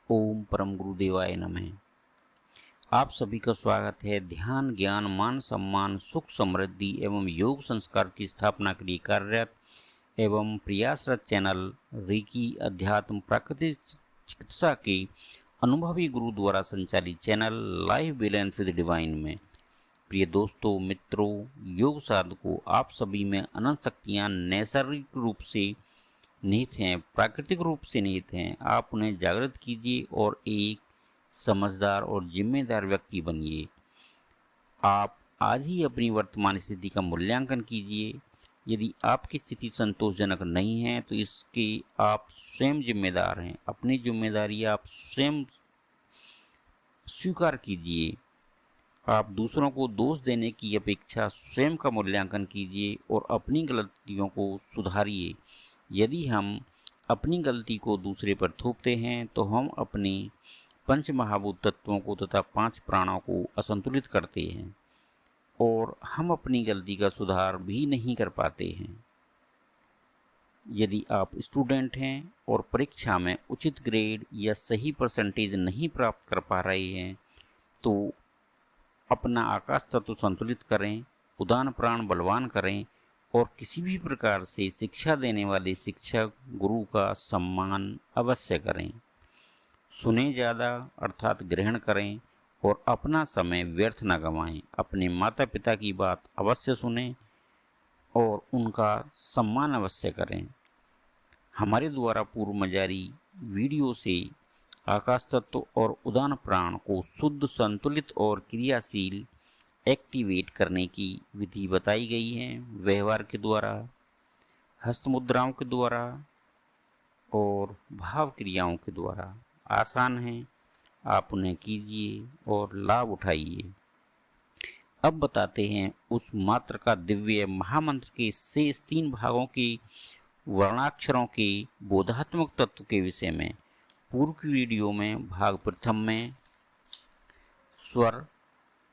ओम परम गुरुदेवाय नमः। आप सभी का स्वागत है ध्यान ज्ञान मान सम्मान सुख समृद्धि एवं योग संस्कार की स्थापना के लिए कार्यरत एवं प्रयासरत चैनल रीकी अध्यात्म प्राकृतिक चिकित्सा के अनुभवी गुरु द्वारा संचालित channel life balance with divine में। प्रिय दोस्तों, मित्रों, योग साधकों, आप सभी में अनंत शक्तियां नैसर्गिक रूप से निहित हैं, प्राकृतिक रूप से निहित हैं। आप उन्हें जागृत कीजिए और एक समझदार और जिम्मेदार व्यक्ति बनिए। आप आज ही अपनी वर्तमान स्थिति का मूल्यांकन कीजिए। यदि आपकी स्थिति संतोषजनक नहीं है तो इसके आप स्वयं जिम्मेदार हैं। अपनी जिम्मेदारी आप स्वयं स्वीकार कीजिए। आप दूसरों को दोष देने की अपेक्षा स्वयं का मूल्यांकन कीजिए और अपनी गलतियों को सुधारिए। यदि हम अपनी गलती को दूसरे पर थोपते हैं तो हम अपने पंच महाभूत तत्वों को तथा 5 प्राणों को असंतुलित करते हैं और हम अपनी गलती का सुधार भी नहीं कर पाते हैं। यदि आप स्टूडेंट हैं और परीक्षा में उचित ग्रेड या सही परसेंटेज नहीं प्राप्त कर पा रहे हैं तो अपना आकाश तत्व संतुलित करें, उदान प्राण बलवान करें और किसी भी प्रकार से शिक्षा देने वाले शिक्षक गुरु का सम्मान अवश्य करें। सुने ज़्यादा अर्थात ग्रहण करें और अपना समय व्यर्थ न गंवाएं। अपने माता पिता की बात अवश्य सुनें और उनका सम्मान अवश्य करें। हमारे द्वारा पूर्व में जारी वीडियो से आकाश तत्व और उदान प्राण को शुद्ध, संतुलित और क्रियाशील एक्टिवेट करने की विधि बताई गई है। व्यवहार के द्वारा, हस्त मुद्राओं के द्वारा और भाव क्रियाओं के द्वारा। आसान है, आप उन्हें कीजिए और लाभ उठाइए। अब बताते हैं उस मात्र का दिव्य महामंत्र के शेष 3 भागों के वर्णाक्षरों के बोधात्मक तत्व के विषय में। पूर्व की वीडियो में भाग प्रथम में स्वर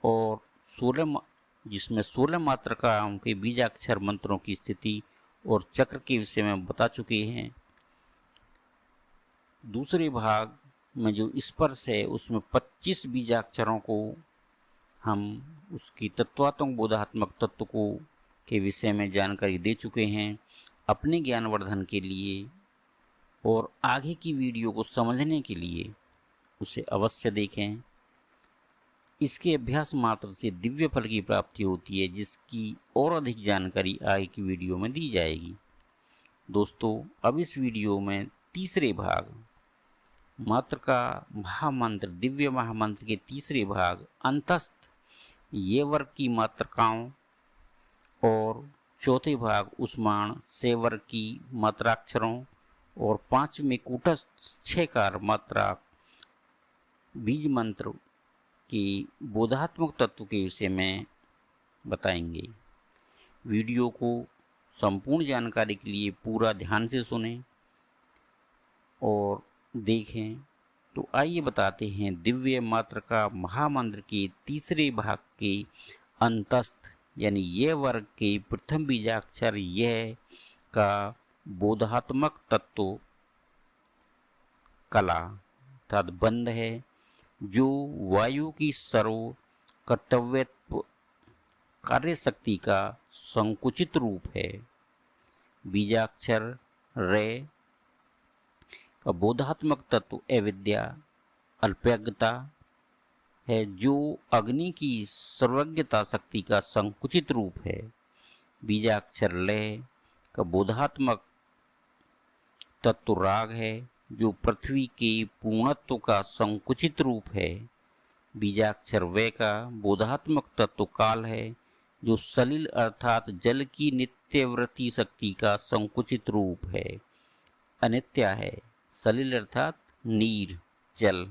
और 16 मात्रकाओं के बीजाक्षर मंत्रों की स्थिति और चक्र के विषय में बता चुके हैं। दूसरे भाग में जो स्पर्श है उसमें 25 बीजाक्षरों को हम उसकी तत्वात्मक बोधात्मक तत्व को के विषय में जानकारी दे चुके हैं। अपने ज्ञानवर्धन के लिए और आगे की वीडियो को समझने के लिए उसे अवश्य देखें। इसके अभ्यास मात्र से दिव्य फल की प्राप्ति होती है, जिसकी और अधिक जानकारी आगे की वीडियो में दी जाएगी। दोस्तों, अब इस वीडियो में तीसरे भाग मात्र का महामंत्र, दिव्य महामंत्र के तीसरे भाग अंतस्थ ये वर्ग की मात्रकाओं और चौथे भाग उस्माण से वर्ग की मात्राक्षरों और 5वें कूटस्थ 6कार मात्रा बीज मंत्र की बोधात्मक तत्व के विषय में बताएंगे। वीडियो को संपूर्ण जानकारी के लिए पूरा ध्यान से सुनें और देखें। तो आइए बताते हैं दिव्य मात्र का महामंत्र के तीसरे भाग के अंतस्थ यानी ये वर्ग के प्रथम बीजाक्षर यह का बोधात्मक तत्व कला अर्थात बंध है, जो वायु की सर्व कर्तव्य कार्य शक्ति का संकुचित रूप है। बीजाक्षर रे का बोधात्मक तत्व अविद्या अल्पज्ञता है, जो अग्नि की सर्वज्ञता शक्ति का संकुचित रूप है। बीजाक्षर लय का बोधात्मक तत्व राग है, जो पृथ्वी के पूर्णत्व का संकुचित रूप है। बीजाक्षर वे का बोधात्मक तत्व काल है, जो सलिल अर्थात जल की नित्यवृत्ति शक्ति का संकुचित रूप है। अनित्या है, सलिल अर्थात नीर जल।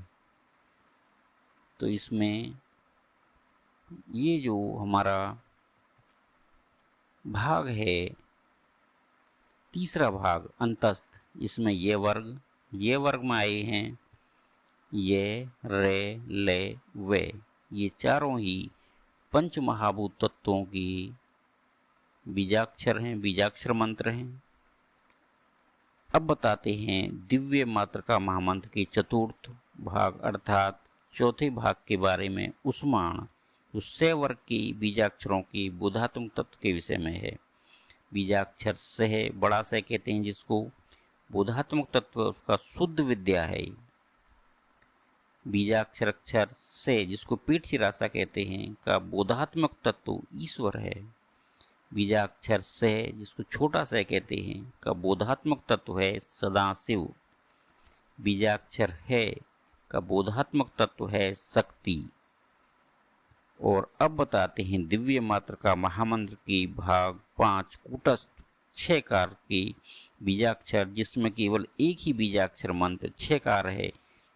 तो इसमें ये जो हमारा भाग है तीसरा भाग अंतस्थ, इसमें ये वर्ग में आए हैं ये रे ले वे, ये चारों ही पंच महाभूत तत्वों की बीजाक्षर हैं, बीजाक्षर मंत्र हैं। अब बताते हैं दिव्य मात्र का महामंत्र के चतुर्थ भाग अर्थात चौथे भाग के बारे में उस्माण जो 6 वर्ग के बीजाक्षरों के बोधात्मक तत्व के विषय में है। बीजाक्षर से है, बड़ा से कहते हैं जिसको, बोधात्मक तत्व उसका शुद्ध विद्या है। बीजाक्षर अक्षर से जिसको पीठ शिरासा कहते हैं का बोधात्मक तत्व ईश्वर है। बीजाक्षर से जिसको छोटा सा कहते हैं का बोधात्मक तत्व है सदाशिव। बीजाक्षर है का बोधात्मक तत्व है शक्ति। और अब बताते हैं दिव्य मात्र का महामंत्र की भाग 5 कूटस्थ 6 कार की बीजाक्षर, जिसमें केवल एक ही बीजाक्षर मंत्र 6 कार है,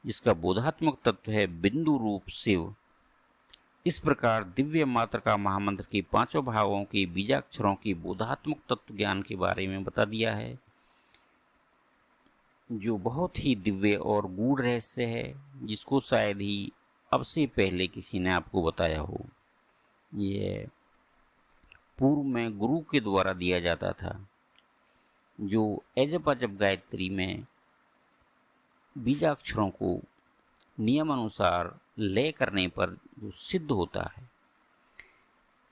जिसका बोधात्मक तत्व है बिंदु रूप शिव। इस प्रकार दिव्य मात्र का महामंत्र के 5 भागों के बीजाक्षरों की बोधात्मक तत्व ज्ञान के बारे में बता दिया है, जो बहुत ही दिव्य और गूढ़ रहस्य है, जिसको शायद ही अब से पहले किसी ने आपको बताया हो। यह पूर्व में गुरु के द्वारा दिया जाता था, जो एजप अजप गायत्री में बीजाक्षरों को नियम अनुसार लय करने पर जो सिद्ध होता है।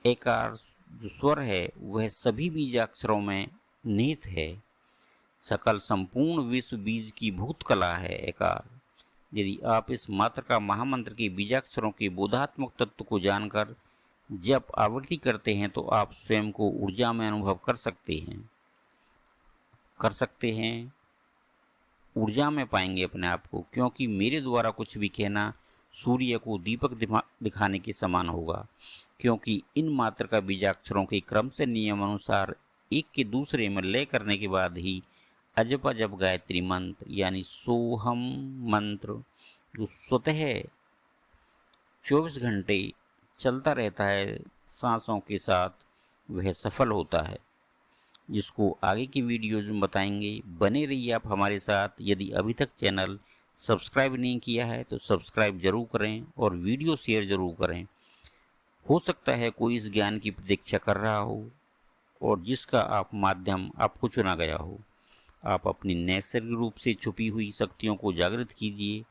एकार जो स्वर है वह सभी बीजाक्षरों में निहित है। सकल संपूर्ण विश्व बीज की भूत कला है एकार। यदि आप इस मात्र का महामंत्र के बीजाक्षरों के बोधात्मक तत्व को जानकर जप आवृत्ति करते हैं तो आप स्वयं को ऊर्जा में अनुभव कर सकते हैं, ऊर्जा में पाएंगे अपने आप को, क्योंकि मेरे द्वारा कुछ भी कहना सूर्य को दीपक दिखाने के समान होगा, क्योंकि इन मात्र का बीजाक्षरों के क्रम से नियम अनुसार एक के दूसरे में लय करने के बाद ही अजप अजप गायत्री मंत्र यानी सोहम मंत्र जो स्वतः 24 घंटे चलता रहता है सांसों के साथ, वह सफल होता है, जिसको आगे की वीडियोज में बताएंगे। बने रहिए आप हमारे साथ। यदि अभी तक चैनल सब्सक्राइब नहीं किया है तो सब्सक्राइब जरूर करें और वीडियो शेयर जरूर करें। हो सकता है कोई इस ज्ञान की प्रतीक्षा कर रहा हो और जिसका आप माध्यम आपको चुना गया हो। आप अपनी नैसर्गिक रूप से छुपी हुई शक्तियों को जागृत कीजिए,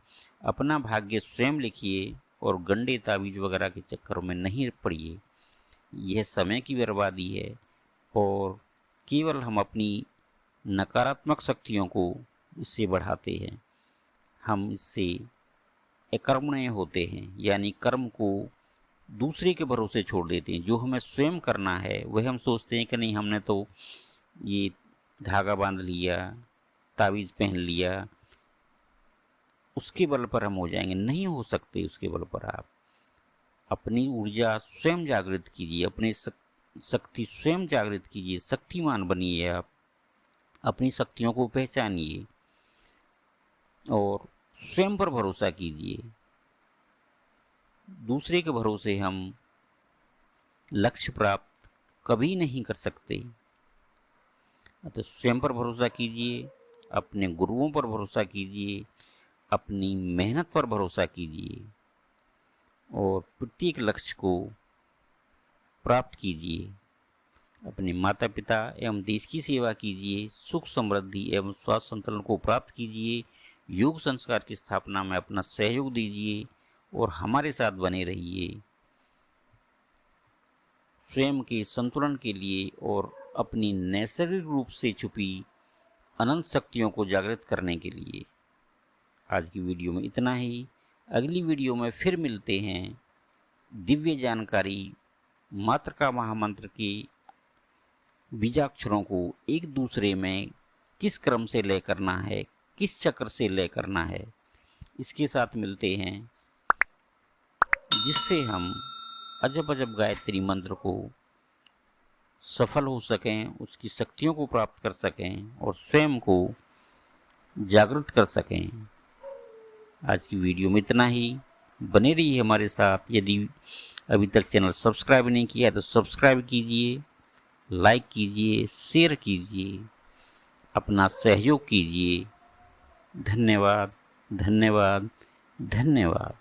अपना भाग्य स्वयं लिखिए और गंडे तावीज वगैरह के चक्कर में नहीं पड़िए। यह समय की बर्बादी है और केवल हम अपनी नकारात्मक शक्तियों को इससे बढ़ाते हैं। हम इससे अकर्मण्य होते हैं, यानी कर्म को दूसरे के भरोसे छोड़ देते हैं। जो हमें स्वयं करना है वह हम सोचते हैं कि नहीं, हमने तो ये धागा बांध लिया, तावीज पहन लिया, उसके बल पर हम हो जाएंगे। नहीं हो सकते उसके बल पर। आप अपनी ऊर्जा स्वयं जागृत कीजिए, अपनी शक्ति स्वयं जागृत कीजिए, शक्तिमान बनिए। आप अपनी शक्तियों को पहचानिए और स्वयं पर भरोसा कीजिए। दूसरे के भरोसे हम लक्ष्य प्राप्त कभी नहीं कर सकते। तो स्वयं पर भरोसा कीजिए, अपने गुरुओं पर भरोसा कीजिए, अपनी मेहनत पर भरोसा कीजिए और प्रत्येक लक्ष्य को प्राप्त कीजिए। अपने माता पिता एवं देश की सेवा कीजिए, सुख समृद्धि एवं स्वास्थ्य संतुलन को प्राप्त कीजिए, योग संस्कार की स्थापना में अपना सहयोग दीजिए और हमारे साथ बने रहिए स्वयं के संतुलन के लिए और अपनी नैसर्गिक रूप से छुपी अनंत शक्तियों को जागृत करने के लिए। आज की वीडियो में इतना ही। अगली वीडियो में फिर मिलते हैं। दिव्य जानकारी मात्र का महामंत्र के बीजाक्षरों को एक दूसरे में किस क्रम से लय करना है, किस चक्र से लय करना है, इसके साथ मिलते हैं, जिससे हम अजब अजब गायत्री मंत्र को सफल हो सकें, उसकी शक्तियों को प्राप्त कर सकें और स्वयं को जागृत कर सकें। आज की वीडियो में इतना ही। बने रहिए हमारे साथ। यदि अभी तक चैनल सब्सक्राइब नहीं किया है तो सब्सक्राइब कीजिए, लाइक कीजिए, शेयर कीजिए, अपना सहयोग कीजिए। धन्यवाद, धन्यवाद, धन्यवाद।